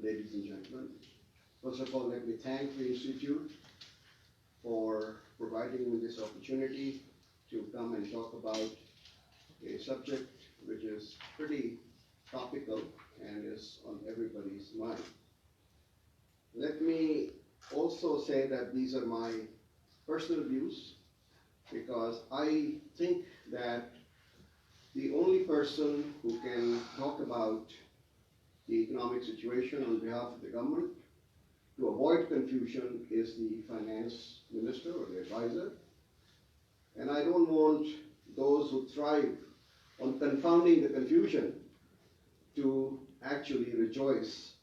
ladies and gentlemen. First of all, let me thank the Institute for providing me this opportunity to come and talk about a subject which is pretty topical and is on everybody's mind. Let me also say that these are my personal views, because I think that the only person who can talk about the economic situation on behalf of the government to avoid confusion is the finance minister or the advisor. And I don't want those who thrive on confounding the confusion to actually rejoice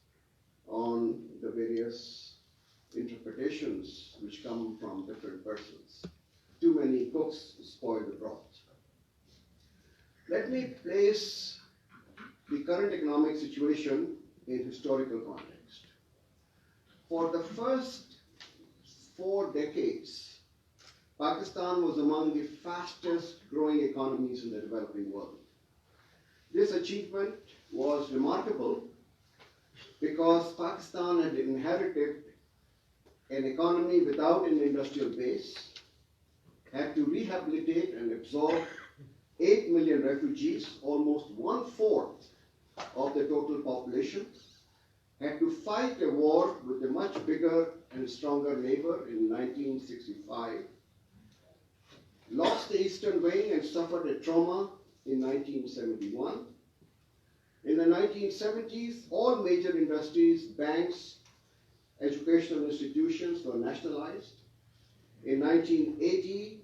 on the various interpretations which come from different persons. Too many cooks spoil the broth. Let me place the current economic situation in historical context. For the first 4 decades, Pakistan was among the fastest growing economies in the developing world. This achievement was remarkable because Pakistan had inherited an economy without an industrial base, had to rehabilitate and absorb 8 million refugees, almost 1/4 of the total population, had to fight a war with a much bigger and stronger neighbor in 1965, lost the eastern wing and suffered a trauma in 1971. In the 1970s, all major industries, banks, educational institutions were nationalized. In 1980,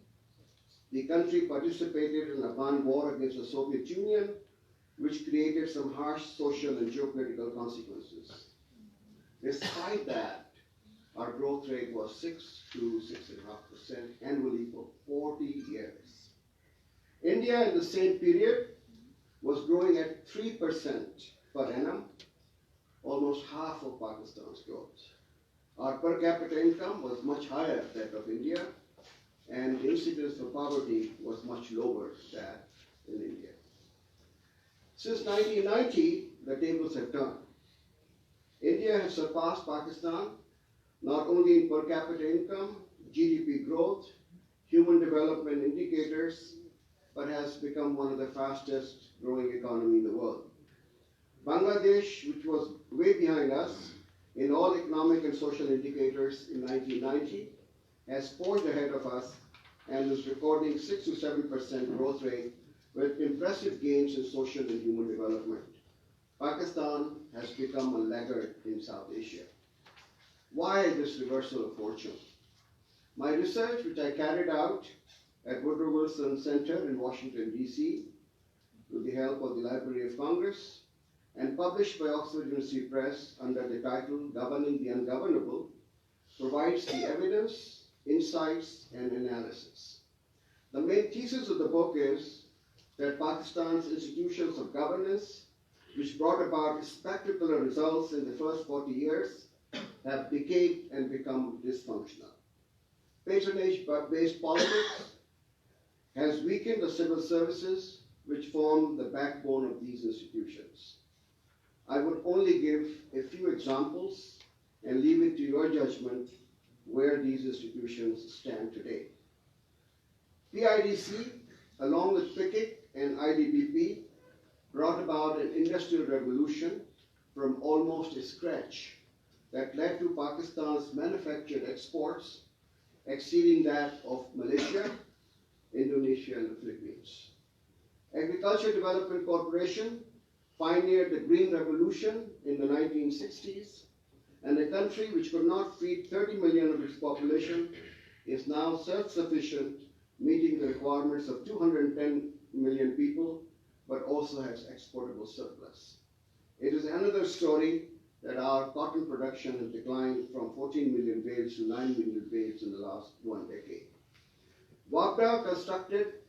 the country participated in an Afghan war against the Soviet Union, which created some harsh social and geopolitical consequences. Despite that, our growth rate was 6 to 6.5% annually for 40 years. India in the same period was growing at 3% per annum, almost half of Pakistan's growth. Our per capita income was much higher than that of India, and the incidence for poverty was much lower than in India. Since 1990, the tables have turned. India has surpassed Pakistan not only in per capita income, GDP growth, human development indicators, but has become one of the fastest growing economies in the world. Bangladesh, which was way behind us in all economic and social indicators in 1990, has forged ahead of us and is recording 6 to 7% growth rate with impressive gains in social and human development. Pakistan has become a laggard in South Asia. Why this reversal of fortune? My research, which I carried out at Woodrow Wilson Center in Washington, D.C., with the help of the Library of Congress, and published by Oxford University Press under the title Governing the Ungovernable, provides the evidence, insights, and analysis. The main thesis of the book is that Pakistan's institutions of governance, which brought about spectacular results in the first 40 years, have decayed and become dysfunctional. Patronage-based politics has weakened the civil services, which form the backbone of these institutions. I would only give a few examples and leave it to your judgment where these institutions stand today. PIDC, along with PICIC and IDBP, brought about an industrial revolution from almost a scratch that led to Pakistan's manufactured exports exceeding that of Malaysia, Indonesia, and the Philippines. Agriculture Development Corporation pioneered the Green Revolution in the 1960s, and a country which could not feed 30 million of its population is now self-sufficient, meeting the requirements of 210 million people, but also has exportable surplus. It is another story that our cotton production has declined from 14 million bales to 9 million bales in the last 1 decade. WAPDA constructed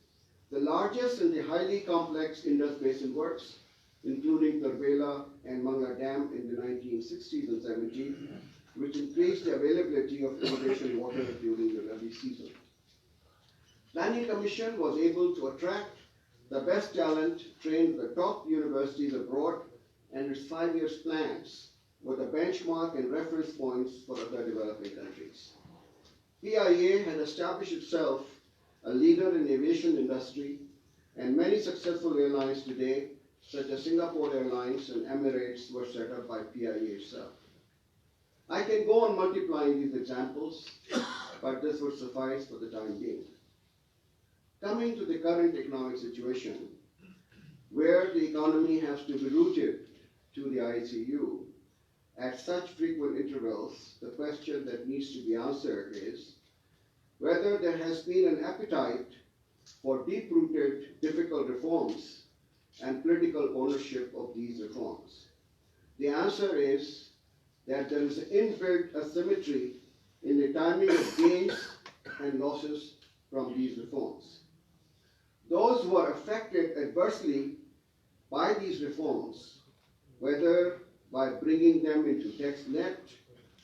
the largest and the highly complex Indus Basin works, including Karbela and Mangla Dam in the 1960s and 70s, which increased the availability of irrigation water during the Rabi season. Planning Commission was able to attract the best talent trained at the top universities abroad, and its 5 year plans were the benchmark and reference points for other developing countries. PIA had established itself a leader in aviation industry, and many successful airlines today, such as Singapore Airlines and Emirates, were set up by PIA itself. I can go on multiplying these examples, but this would suffice for the time being. Coming to the current economic situation, where the economy has to be rooted to the ICU at such frequent intervals, the question that needs to be answered is whether there has been an appetite for deep-rooted, difficult reforms and political ownership of these reforms. The answer is that there is inbuilt asymmetry in the timing of gains and losses from these reforms. Those who are affected adversely by these reforms, whether by bringing them into text net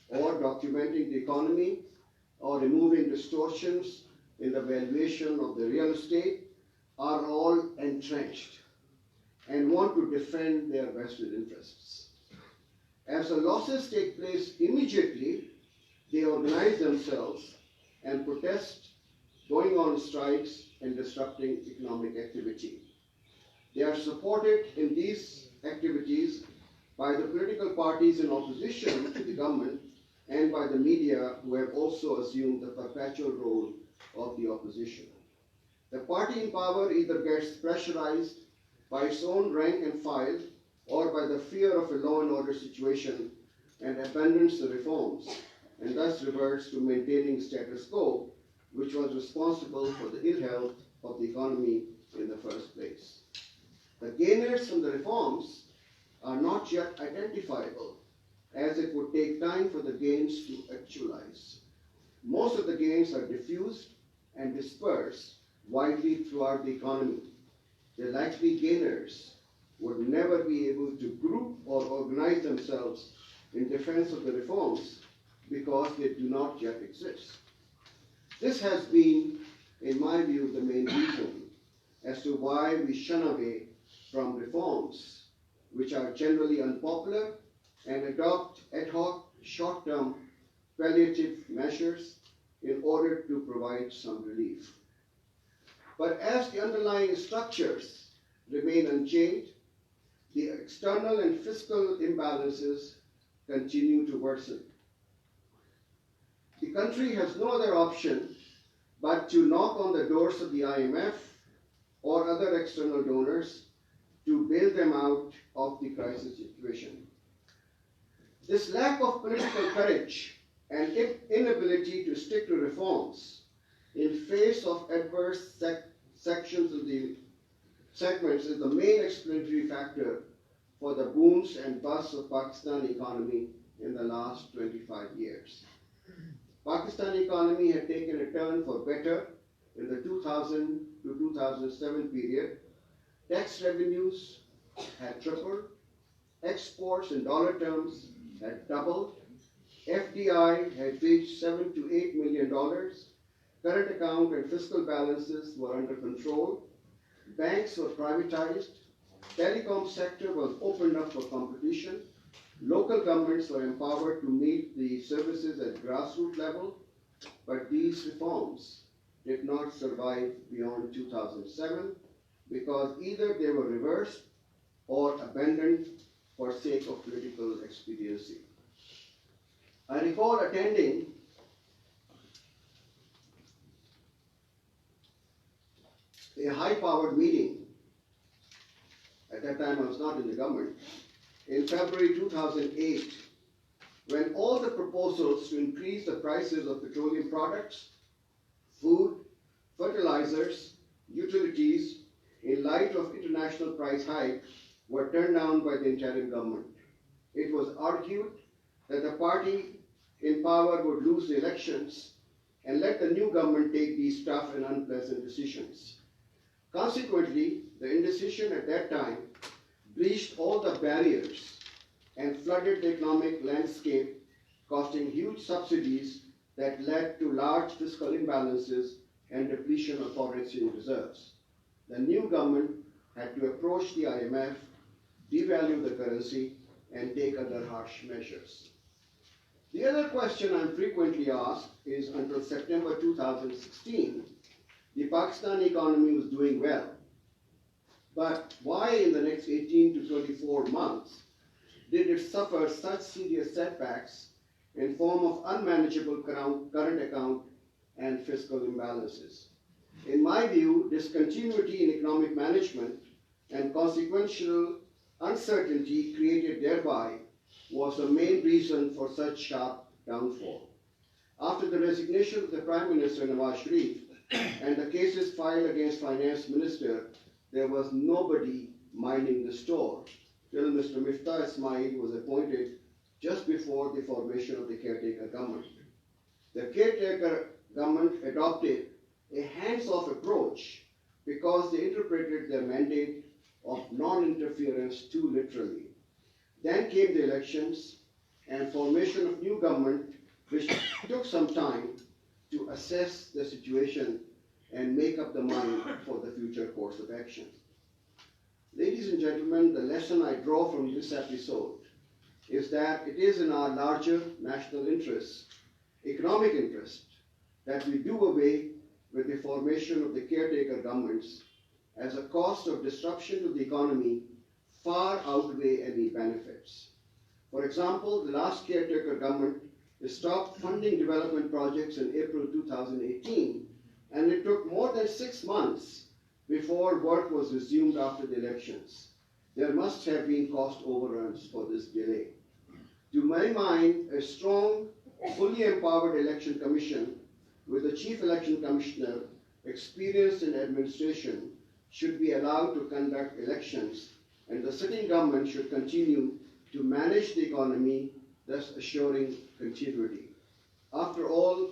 or documenting the economy or removing distortions in the valuation of the real estate, are all entrenched and want to defend their vested interests. As the losses take place immediately, they organize themselves and protest, going on strikes and disrupting economic activity. They are supported in these activities by the political parties in opposition to the government and by the media, who have also assumed the perpetual role of the opposition. The party in power either gets pressurized by its own rank and file or by the fear of a law and order situation and abandons the reforms and thus reverts to maintaining status quo, which was responsible for the ill health of the economy in the first place. The gainers from the reforms are not yet identifiable, as it would take time for the gains to actualize. Most of the gains are diffused and dispersed widely throughout the economy. The likely gainers would never be able to group or organize themselves in defense of the reforms because they do not yet exist. This has been, in my view, the main reason as to why we shun away from reforms which are generally unpopular and adopt ad hoc, short-term palliative measures in order to provide some relief. But as the underlying structures remain unchanged, the external and fiscal imbalances continue to worsen. The country has no other option but to knock on the doors of the IMF or other external donors to bail them out of the crisis situation. This lack of political courage and inability to stick to reforms in face of adverse sections of the segments is the main explanatory factor for the booms and busts of Pakistani economy in the last 25 years. Pakistani economy had taken a turn for better in the 2000 to 2007 period. Tax revenues had tripled, exports in dollar terms had doubled, FDI had reached $7 to $8 million, current account and fiscal balances were under control, banks were privatized, telecom sector was opened up for competition, local governments were empowered to meet the services at grassroots level, but these reforms did not survive beyond 2007 because either they were reversed or abandoned for sake of political expediency. I recall attending a high-powered meeting, at that time I was not in the government, in February 2008, when all the proposals to increase the prices of petroleum products, food, fertilizers, utilities, in light of international price hike, were turned down by the interim government. It was argued that the party in power would lose the elections and let the new government take these tough and unpleasant decisions. Consequently, the indecision at that time breached all the barriers and flooded the economic landscape, costing huge subsidies that led to large fiscal imbalances and depletion of foreign exchange reserves. The new government had to approach the IMF, devalue the currency, and take other harsh measures. The other question I'm frequently asked is, until September 2016, the Pakistani economy was doing well. But why in the next 18 to 24 months did it suffer such serious setbacks in form of unmanageable current account and fiscal imbalances? In my view, discontinuity in economic management and consequential uncertainty created thereby was the main reason for such sharp downfall. After the resignation of the Prime Minister Nawaz Sharif and the cases filed against Finance Minister, there was nobody minding the store till Mr. Miftah Ismail was appointed just before the formation of the caretaker government. The caretaker government adopted a hands-off approach because they interpreted their mandate of non-interference too literally. Then came the elections and formation of new government, which took some time to assess the situation and make up the mind for the future course of action. Ladies and gentlemen, the lesson I draw from this episode is that it is in our larger national interest, economic interest, that we do away with the formation of the caretaker governments, as a cost of disruption to the economy far outweigh any benefits. For example, the last caretaker government stopped funding development projects in April 2018, and it took more than 6 months before work was resumed after the elections. There must have been cost overruns for this delay. To my mind, a strong, fully empowered election commission with a chief election commissioner experienced in administration should be allowed to conduct elections, and the sitting government should continue to manage the economy, thus assuring continuity. After all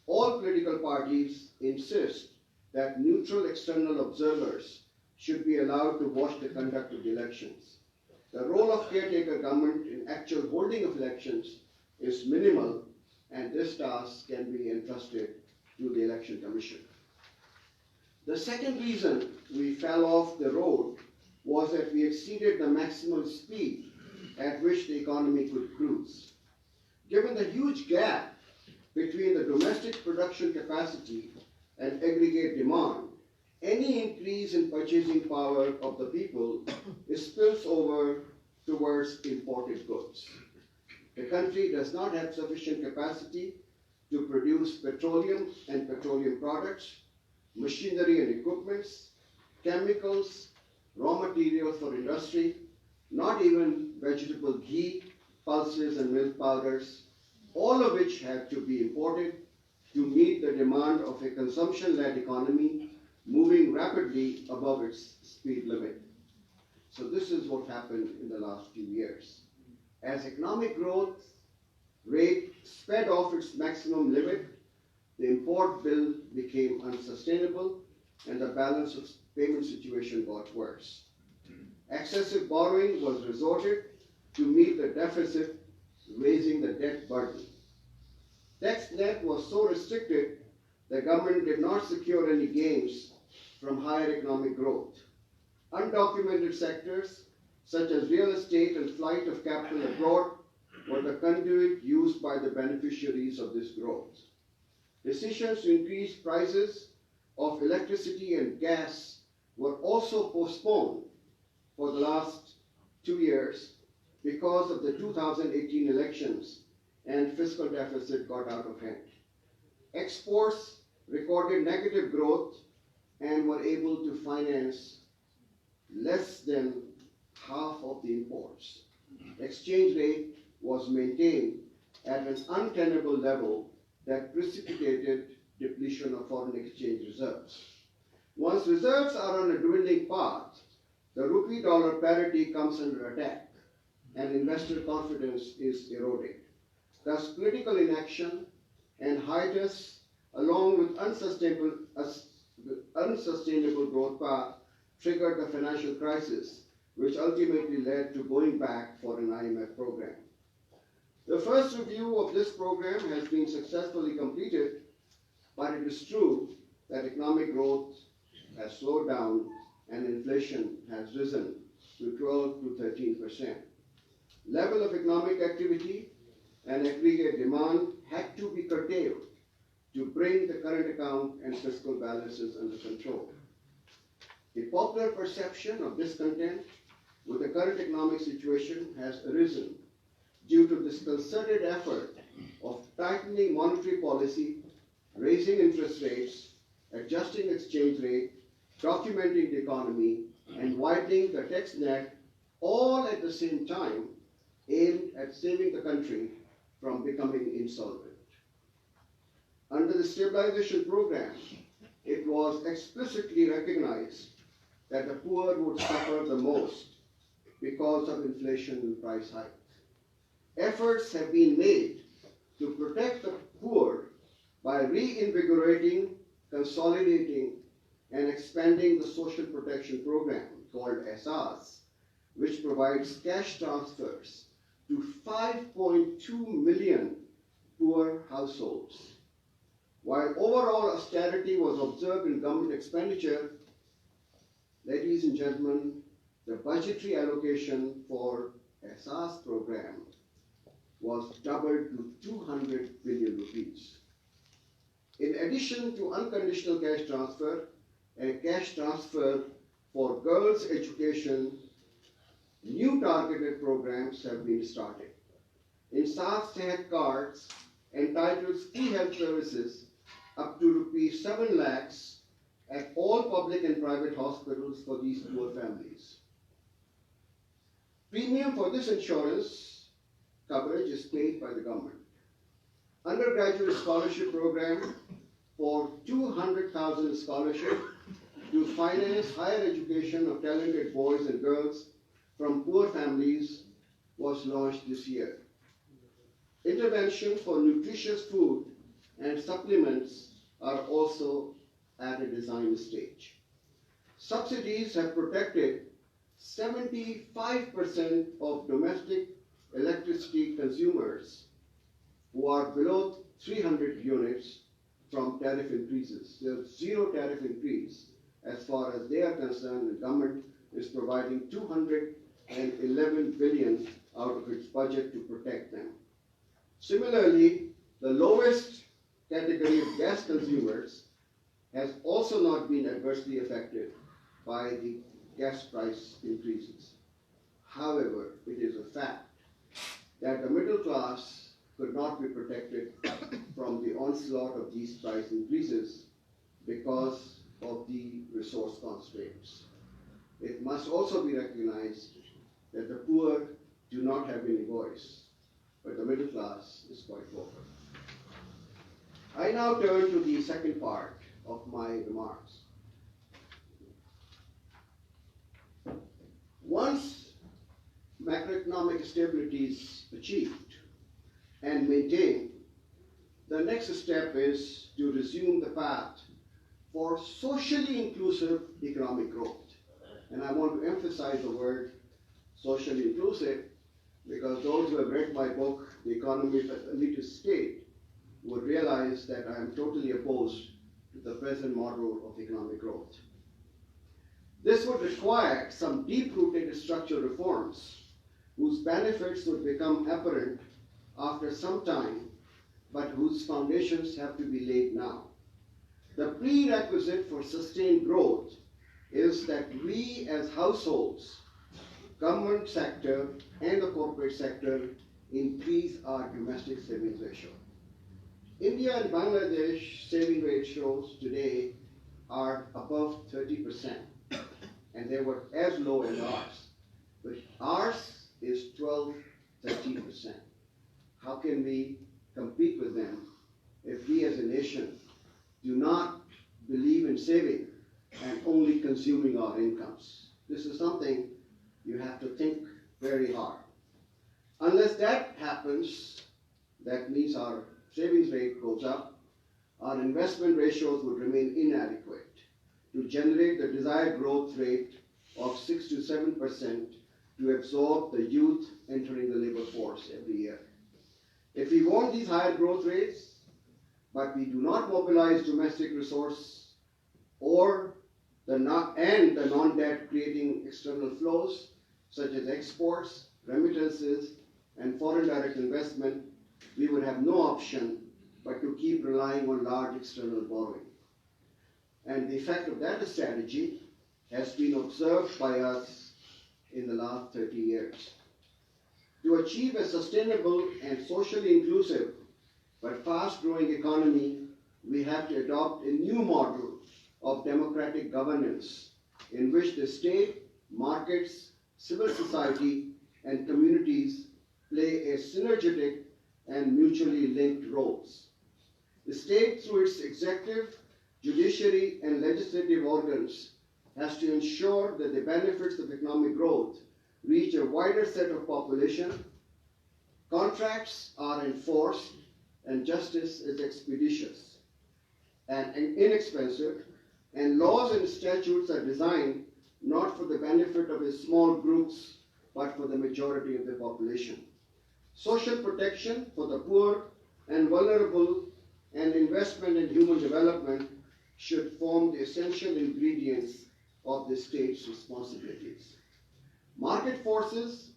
political parties insist that neutral external observers should be allowed to watch the conduct of the elections. The role of caretaker government in actual holding of elections is minimal, and this task can be entrusted to the Election Commission. The second reason we fell off the road was that we exceeded the maximum speed at which the economy could cruise. Given the huge gap between the domestic production capacity and aggregate demand, any increase in purchasing power of the people spills over towards imported goods. The country does not have sufficient capacity to produce petroleum and petroleum products, machinery and equipments, chemicals, raw materials for industry, not even vegetable ghee, pulses and milk powders, all of which have to be imported to meet the demand of a consumption-led economy moving rapidly above its speed limit. So this is what happened in the last few years. As economic growth rate sped off its maximum limit, the import bill became unsustainable and the balance of payment situation got worse. Excessive borrowing was resorted to meet the deficit, raising the debt burden. Tax net was so restricted, the government did not secure any gains from higher economic growth. Undocumented sectors, such as real estate and flight of capital abroad, were the conduit used by the beneficiaries of this growth. Decisions to increase prices of electricity and gas were also postponed for the last 2 years because of the 2018 elections, and fiscal deficit got out of hand. Exports recorded negative growth and were able to finance less than half of the imports. Exchange rate was maintained at an untenable level that precipitated depletion of foreign exchange reserves. Once reserves are on a dwindling path, the rupee-dollar parity comes under attack and investor confidence is eroded. Thus, political inaction and hiatus, along with unsustainable growth path, triggered the financial crisis, which ultimately led to going back for an IMF program. The first review of this program has been successfully completed, but it is true that economic growth has slowed down and inflation has risen to 12 to 13%. level of economic activity and aggregate demand had to be curtailed to bring the current account and fiscal balances under control. The popular perception of discontent with the current economic situation has arisen due to this concerted effort of tightening monetary policy, raising interest rates, adjusting exchange rate, documenting the economy, and widening the tax net, all at the same time aimed at saving the country from becoming insolvent. Under the stabilization program, it was explicitly recognized that the poor would suffer the most because of inflation and price hikes. Efforts have been made to protect the poor by reinvigorating, consolidating, and expanding the social protection program called ISSI, which provides cash transfers to 5.2 million poor households. While overall austerity was observed in government expenditure, ladies and gentlemen, the budgetary allocation for ISSI program was doubled to 200 billion rupees. In addition to unconditional cash transfer and cash transfer for girls' education, new targeted programs have been started. In Sehat cards entitled free health services up to rupees 7 lakhs at all public and private hospitals for these poor families. Premium for this insurance coverage is paid by the government. Undergraduate scholarship program for 200,000 scholarship to finance higher education of talented boys and girls from poor families was launched this year. Intervention for nutritious food and supplements are also at a design stage. Subsidies have protected 75% of domestic electricity consumers who are below 300 units from tariff increases. There's zero tariff increase as far as they are concerned. The government is providing 211 billion out of its budget to protect them. Similarly, the lowest category of gas consumers has also not been adversely affected by the gas price increases. However, it is a fact that the middle class could not be protected from the onslaught of these price increases because of the resource constraints. It must also be recognized that the poor do not have any voice, but the middle class is quite vocal. I now turn to the second part of my remarks. Once macroeconomic stability is achieved and maintained, the next step is to resume the path for socially inclusive economic growth. And I want to emphasize the word socially inclusive because those who have read my book, The Economy of an Elitist State, would realize that I am totally opposed to the present model of economic growth. This would require some deep-rooted structural reforms whose benefits would become apparent after some time, but whose foundations have to be laid now. The prerequisite for sustained growth is that we as households, government sector, and the corporate sector increase our domestic savings ratio. India and Bangladesh saving ratios today are above 30%, and they were as low as ours. But ours is 12-13%. How can we compete with them if we as a nation do not believe in saving and only consuming our incomes? This is something you have to think very hard. Unless that happens, that means our savings rate goes up, our investment ratios would remain inadequate to generate the desired growth rate of 6 to 7% to absorb the youth entering the labor force every year. If we want these higher growth rates, but we do not mobilize domestic resource or the non-debt creating external flows such as exports, remittances, and foreign direct investment, we would have no option but to keep relying on large external borrowing. And the effect of that strategy has been observed by us in the last 30 years. To achieve a sustainable and socially inclusive but fast-growing economy, we have to adopt a new model of democratic governance in which the state, markets, civil society, and communities play a synergetic and mutually linked roles. The state, through its executive, judiciary, and legislative organs, has to ensure that the benefits of economic growth reach a wider set of population, contracts are enforced, and justice is expeditious and inexpensive, and laws and statutes are designed not for the benefit of a small groups, but for the majority of the population. Social protection for the poor and vulnerable and investment in human development should form the essential ingredients of the state's responsibilities. Market forces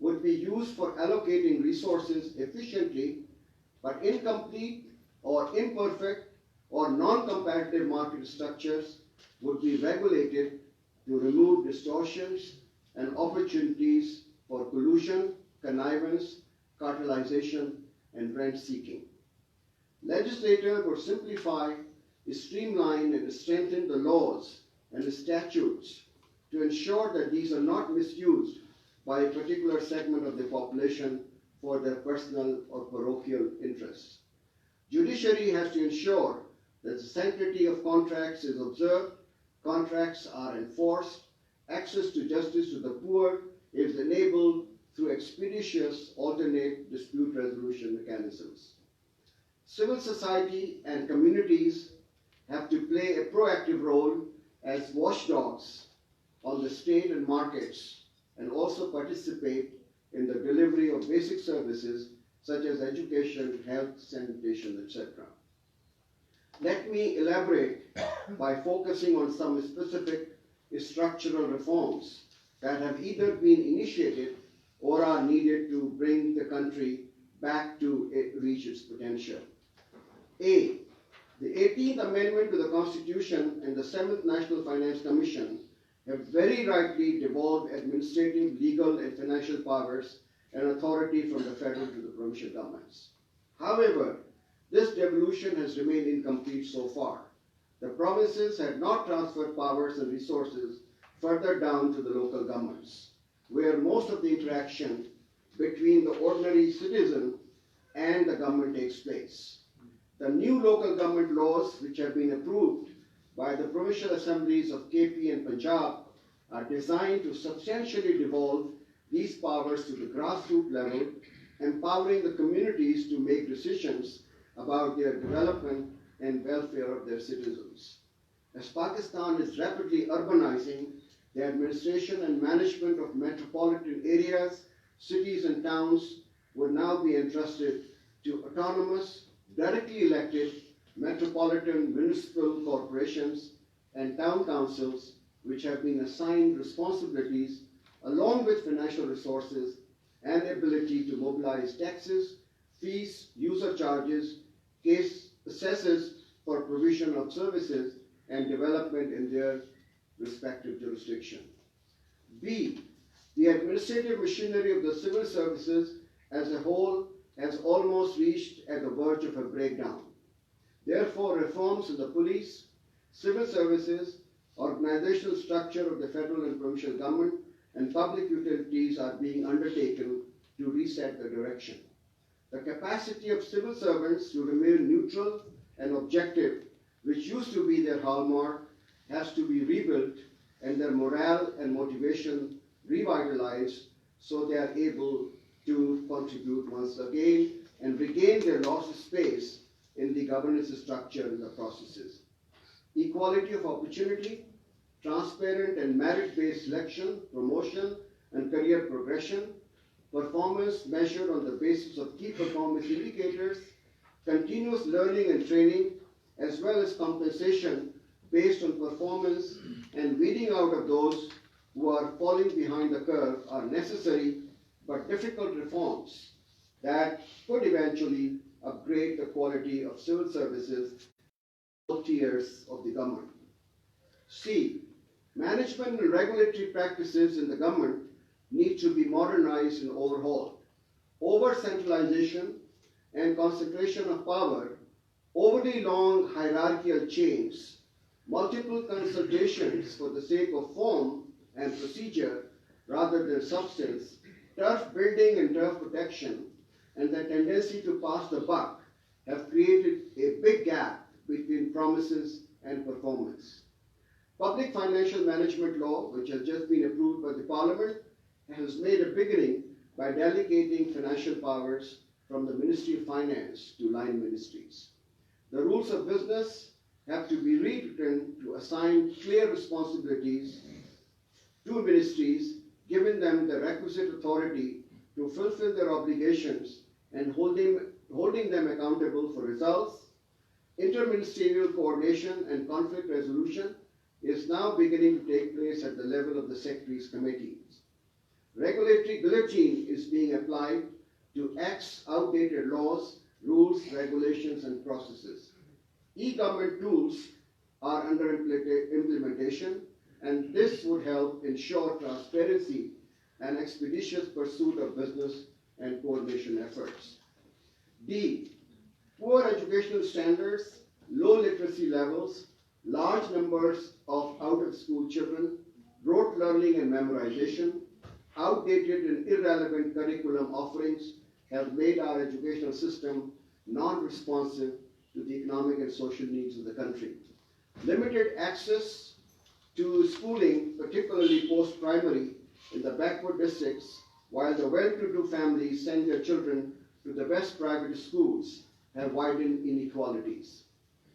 would be used for allocating resources efficiently, but incomplete or imperfect or non-competitive market structures would be regulated to remove distortions and opportunities for collusion, connivance, cartelization, and rent-seeking. Legislators would simplify, streamline, and strengthen the laws and the statutes to ensure that these are not misused by a particular segment of the population for their personal or parochial interests. Judiciary has to ensure that the sanctity of contracts is observed, contracts are enforced, access to justice to the poor is enabled through expeditious alternate dispute resolution mechanisms. Civil society and communities have to play a proactive role as watchdogs on the state and markets, and also participate in the delivery of basic services such as education, health, sanitation, etc. Let me elaborate by focusing on some specific structural reforms that have either been initiated or are needed to bring the country back to reach its potential. A. The 18th Amendment to the Constitution and the 7th National Finance Commission have very rightly devolved administrative, legal, and financial powers and authority from the federal to the provincial governments. However, this devolution has remained incomplete so far. The provinces had not transferred powers and resources further down to the local governments, where most of the interaction between the ordinary citizen and the government takes place. The new local government laws, which have been approved by the provincial assemblies of KP and Punjab, are designed to substantially devolve these powers to the grassroots level, empowering the communities to make decisions about their development and welfare of their citizens. As Pakistan is rapidly urbanizing, the administration and management of metropolitan areas, cities and towns will now be entrusted to autonomous, directly elected metropolitan municipal corporations and town councils, which have been assigned responsibilities along with financial resources and ability to mobilize taxes, fees, user charges, case assesses for provision of services and development in their respective jurisdiction. B. The administrative machinery of the civil services as a whole has almost reached at the verge of a breakdown. Therefore, reforms in the police, civil services, organizational structure of the federal and provincial government, and public utilities are being undertaken to reset the direction. The capacity of civil servants to remain neutral and objective, which used to be their hallmark, has to be rebuilt and their morale and motivation revitalized so they are able to contribute once again and regain their lost space in the governance structure and the processes. Equality of opportunity, transparent and merit-based selection, promotion, and career progression, performance measured on the basis of key performance indicators, continuous learning and training, as well as compensation based on performance and weeding out of those who are falling behind the curve are necessary but difficult reforms that could eventually upgrade the quality of civil services all tiers of the government. C. Management and regulatory practices in the government need to be modernized and overhauled. Over-centralization and concentration of power, overly long hierarchical chains, multiple consultations for the sake of form and procedure rather than substance, turf building and turf protection, and the tendency to pass the buck have created a big gap between promises and performance. Public Financial Management Law, which has just been approved by the Parliament, has made a beginning by delegating financial powers from the Ministry of Finance to line ministries. The rules of business have to be rewritten to assign clear responsibilities to ministries, giving them the requisite authority to fulfill their obligations and holding them accountable for results. Interministerial coordination and conflict resolution is now beginning to take place at the level of the Secretaries' Committees. Regulatory guillotine is being applied to outdated laws, rules, regulations, and processes. E-government tools are under implementation, and this would help ensure transparency and expeditious pursuit of business and coordination efforts. D. Poor educational standards, low literacy levels, large numbers of out-of-school children, rote learning and memorization, outdated and irrelevant curriculum offerings have made our educational system non-responsive to the economic and social needs of the country. Limited access to schooling, particularly post-primary, in the backward districts, while the well-to-do families send their children to the best private schools, have widened inequalities.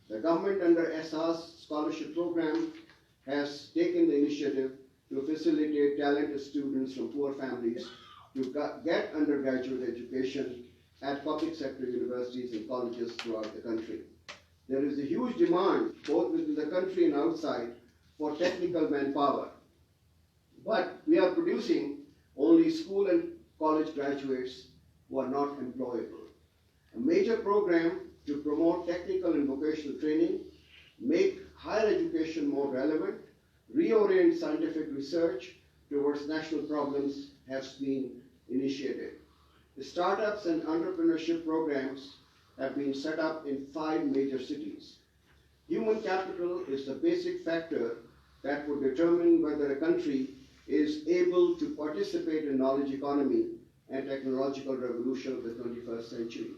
The government under ISSI's scholarship program has taken the initiative to facilitate talented students from poor families to get undergraduate education at public sector universities and colleges throughout the country. There is a huge demand, both within the country and outside, for technical manpower. But we are producing only school and college graduates who are not employable. A major program to promote technical and vocational training, make higher education more relevant, reorient scientific research towards national problems has been initiated. The startups and entrepreneurship programs have been set up in 5 major cities. Human capital is the basic factor that would determine whether a country is able to participate in knowledge economy and technological revolution of the 21st century.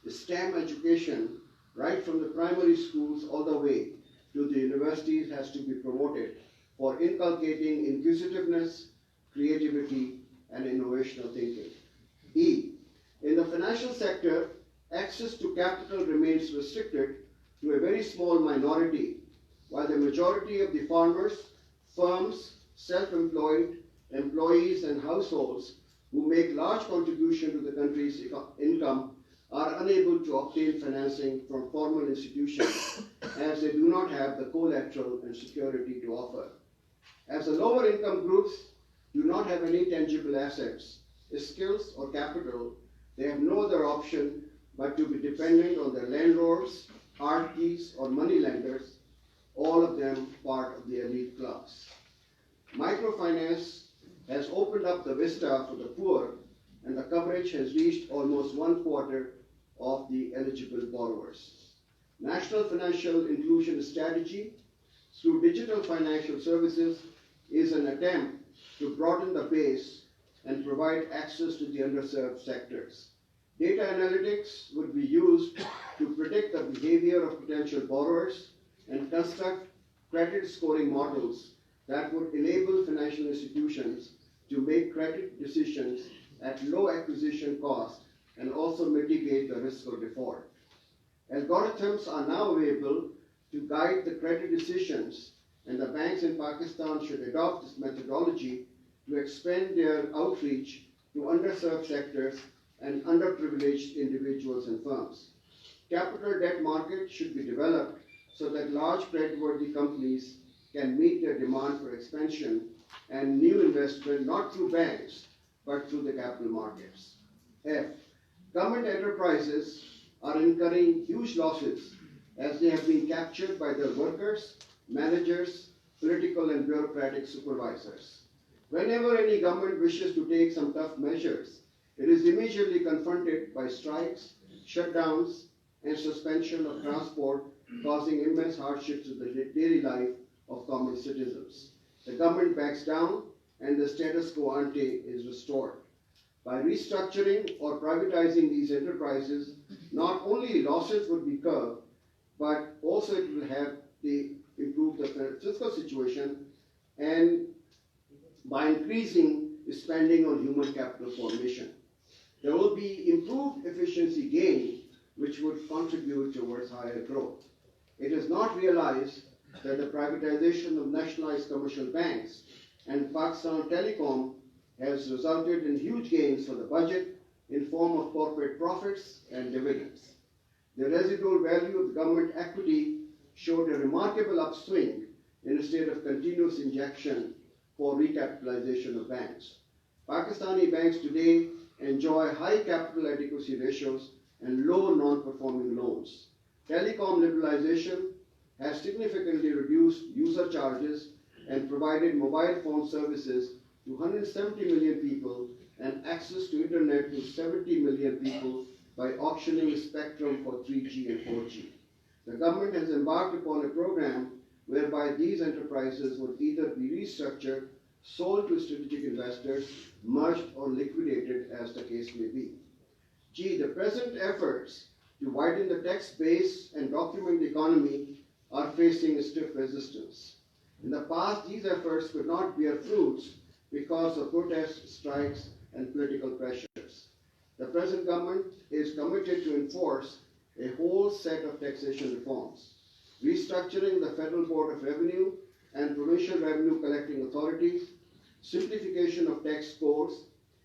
The STEM education, right from the primary schools all the way to the universities, has to be promoted for inculcating inquisitiveness, creativity, and innovational thinking. E. In the financial sector, access to capital remains restricted to a very small minority, while the majority of the farmers, firms, self-employed, employees, and households who make large contribution to the country's income are unable to obtain financing from formal institutions as they do not have the collateral and security to offer. As the lower income groups do not have any tangible assets, skills, or capital, they have no other option but to be dependent on their landlords, RTs, or money lenders, all of them part of the elite class. Microfinance has opened up the vista for the poor, and the coverage has reached almost 1/4 of the eligible borrowers. National Financial Inclusion Strategy through digital financial services is an attempt to broaden the base and provide access to the underserved sectors. Data analytics would be used to predict the behavior of potential borrowers and construct credit scoring models that would enable financial institutions to make credit decisions at low acquisition cost and also mitigate the risk of default. Algorithms are now available to guide the credit decisions, and the banks in Pakistan should adopt this methodology to expand their outreach to underserved sectors and underprivileged individuals and firms. Capital debt markets should be developed so that large creditworthy companies can meet their demand for expansion and new investment not through banks but through the capital markets. F. Government enterprises are incurring huge losses as they have been captured by their workers, managers, political and bureaucratic supervisors. Whenever any government wishes to take some tough measures, it is immediately confronted by strikes, shutdowns, and suspension of transport, causing immense hardships to the daily life of common citizens. The government backs down and the status quo ante is restored. By restructuring or privatizing these enterprises, not only losses would be curbed, but also it will have the improve the fiscal situation and by increasing spending on human capital formation. There will be improved efficiency gain which would contribute towards higher growth. It is not realized that the privatization of nationalized commercial banks and Pakistan Telecom has resulted in huge gains for the budget in form of corporate profits and dividends. The residual value of government equity showed a remarkable upswing in a state of continuous injection for recapitalization of banks. Pakistani banks today enjoy high capital adequacy ratios and low non-performing loans. Telecom liberalization has significantly reduced user charges and provided mobile phone services to 170 million people and access to internet to 70 million people by auctioning spectrum for 3G and 4G. The government has embarked upon a program whereby these enterprises would either be restructured, sold to strategic investors, merged or liquidated as the case may be. G. The present efforts to widen the tax base and document the economy are facing stiff resistance. In the past, these efforts could not bear fruits because of protests, strikes, and political pressures. The present government is committed to enforce a whole set of taxation reforms, restructuring the Federal Board of Revenue and provincial revenue collecting authorities, simplification of tax codes,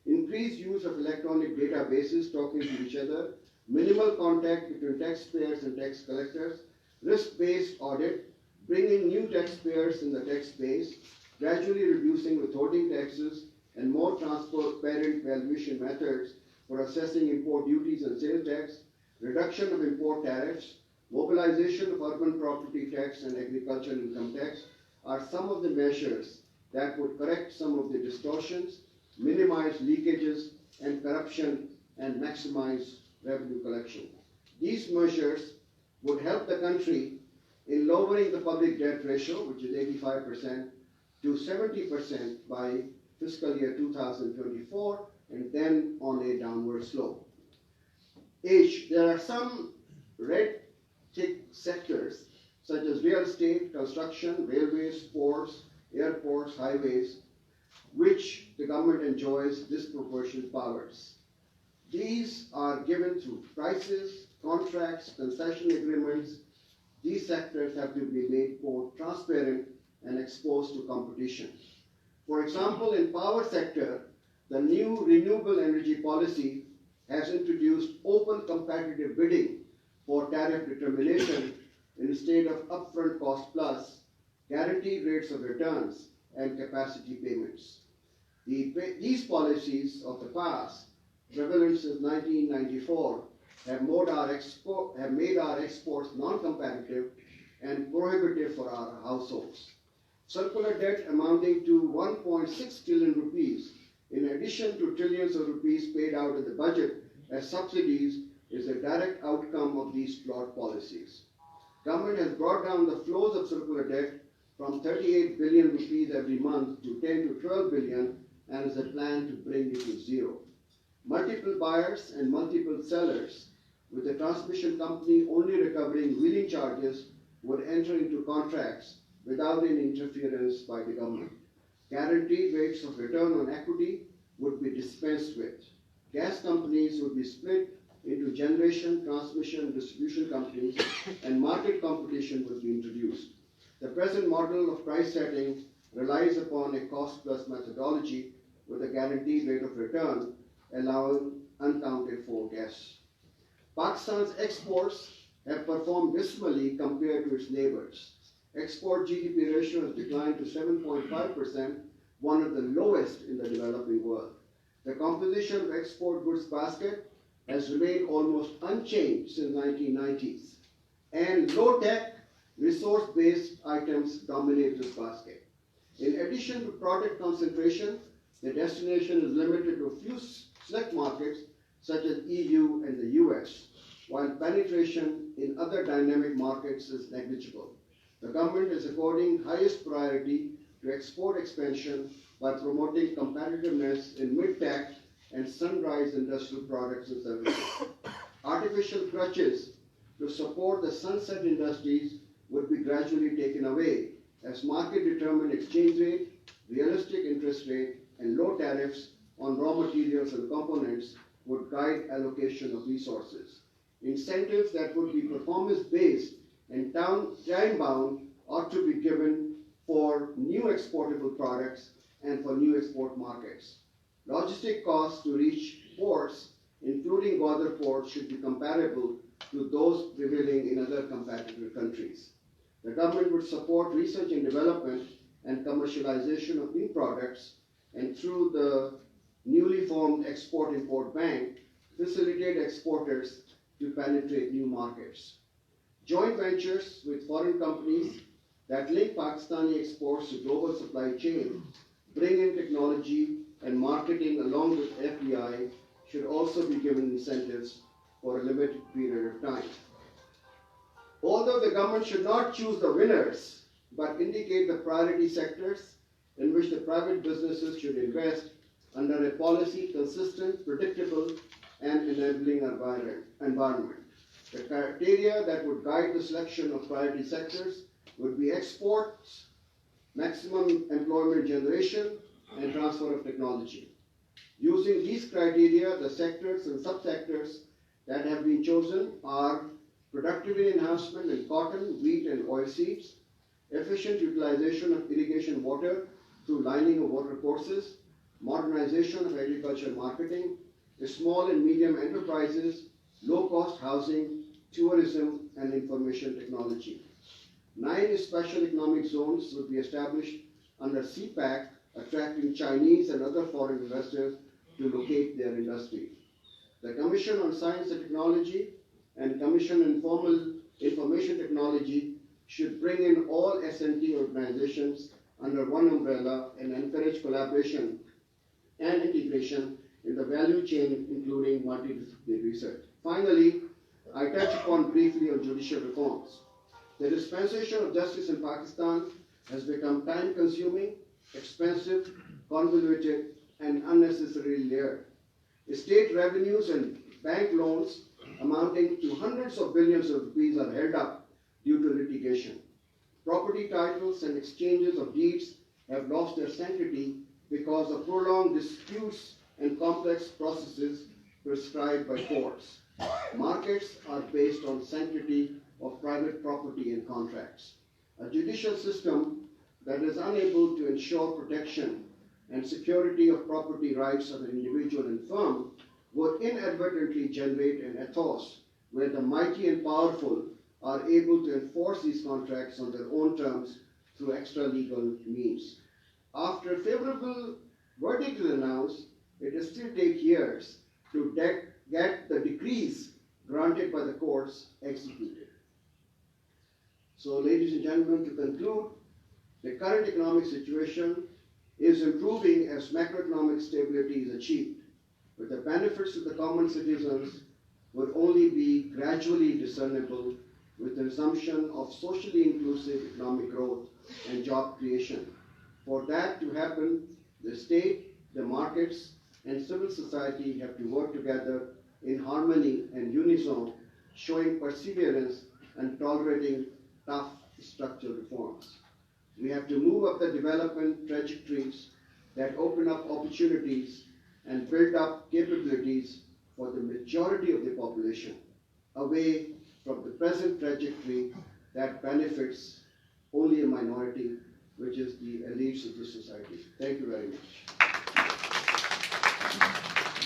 increased use of electronic databases talking to each other, minimal contact between taxpayers and tax collectors, risk-based audit, bringing new taxpayers in the tax base, gradually reducing withholding taxes, and more transparent valuation methods for assessing import duties and sales tax, reduction of import tariffs, mobilization of urban property tax and agricultural income tax are some of the measures that would correct some of the distortions, minimize leakages and corruption, and maximize revenue collection. These measures would help the country in lowering the public debt ratio, which is 85%, to 70% by fiscal year 2024, and then on a downward slope. H. There are some red tick sectors such as real estate, construction, railways, ports, airports, highways, which the government enjoys disproportionate powers. These are given through prices, contracts, concession agreements. These sectors have to be made more transparent and exposed to competition. For example, in power sector, the new renewable energy policy has introduced open competitive bidding for tariff determination instead of upfront cost plus, guaranteed rates of returns, and capacity payments. These policies of the past, prevalent since 1994, have made our exports non-competitive and prohibitive for our households. Circular debt amounting to 1.6 trillion rupees, in addition to trillions of rupees paid out in the budget as subsidies, is a direct outcome of these flawed policies. Government has brought down the flows of circular debt from 38 billion rupees every month to 10 to 12 billion and has a plan to bring it to zero. Multiple buyers and multiple sellers, with the transmission company only recovering wheeling charges, would enter into contracts without any interference by the government. Guaranteed rates of return on equity would be dispensed with. Gas companies would be split into generation, transmission, distribution companies, and market competition would be introduced. The present model of price setting relies upon a cost-plus methodology with a guaranteed rate of return, allowing uncounted for gas. Pakistan's exports have performed dismally compared to its neighbors. Export GDP ratio has declined to 7.5%, one of the lowest in the developing world. The composition of export goods basket has remained almost unchanged since 1990s, and low-tech, resource-based items dominate this basket. In addition to product concentration, the destination is limited to a few select markets such as EU and the US, while penetration in other dynamic markets is negligible. The government is according highest priority to export expansion by promoting competitiveness in mid-tech and sunrise industrial products and services. Artificial crutches to support the sunset industries would be gradually taken away as market-determined exchange rate, realistic interest rate, and low tariffs on raw materials and components would guide allocation of resources. Incentives that would be performance-based and time-bound ought to be given for new exportable products and for new export markets. Logistic costs to reach ports, including border ports, should be comparable to those prevailing in other competitor countries. The government would support research and development and commercialization of new products, and through the newly formed Export-Import Bank, facilitate exporters to penetrate new markets. Joint ventures with foreign companies that link Pakistani exports to global supply chain, bring in technology and marketing along with FDI should also be given incentives for a limited period of time. Although the government should not choose the winners, but indicate the priority sectors in which the private businesses should invest under a policy consistent, predictable, and enabling environment. The criteria that would guide the selection of priority sectors would be exports, maximum employment generation, and transfer of technology. Using these criteria, the sectors and subsectors that have been chosen are productivity enhancement in cotton, wheat, and oilseeds, efficient utilization of irrigation water through lining of water courses, modernization of agriculture marketing, small and medium enterprises, low-cost housing, tourism, and information technology. 9 special economic zones would be established under CPAC, attracting Chinese and other foreign investors to locate their industry. The Commission on Science and Technology and Commission on Informal Information Technology should bring in all S&T organizations under one umbrella and encourage collaboration and integration in the value chain, including multidisciplinary research. Finally, I touch upon briefly on judicial reforms. The dispensation of justice in Pakistan has become time-consuming, expensive, convoluted, and unnecessarily layered. State revenues and bank loans amounting to hundreds of billions of rupees are held up due to litigation. Property titles and exchanges of deeds have lost their sanctity because of prolonged disputes and complex processes prescribed by courts. Markets are based on sanctity of private property and contracts. A judicial system that is unable to ensure protection and security of property rights of an individual and firm would inadvertently generate an ethos where the mighty and powerful are able to enforce these contracts on their own terms through extra-legal means. After a favorable verdict is announced, it will still take years to get the decrees granted by the courts executed. So, ladies and gentlemen, to conclude, the current economic situation is improving as macroeconomic stability is achieved, but the benefits to the common citizens would only be gradually discernible with the resumption of socially inclusive economic growth and job creation. For that to happen, the state, the markets, and civil society have to work together in harmony and unison, showing perseverance and tolerating tough structural reforms. We have to move up the development trajectories that open up opportunities and build up capabilities for the majority of the population, away from the present trajectory that benefits only a minority, which is the elites of the society. Thank you very much.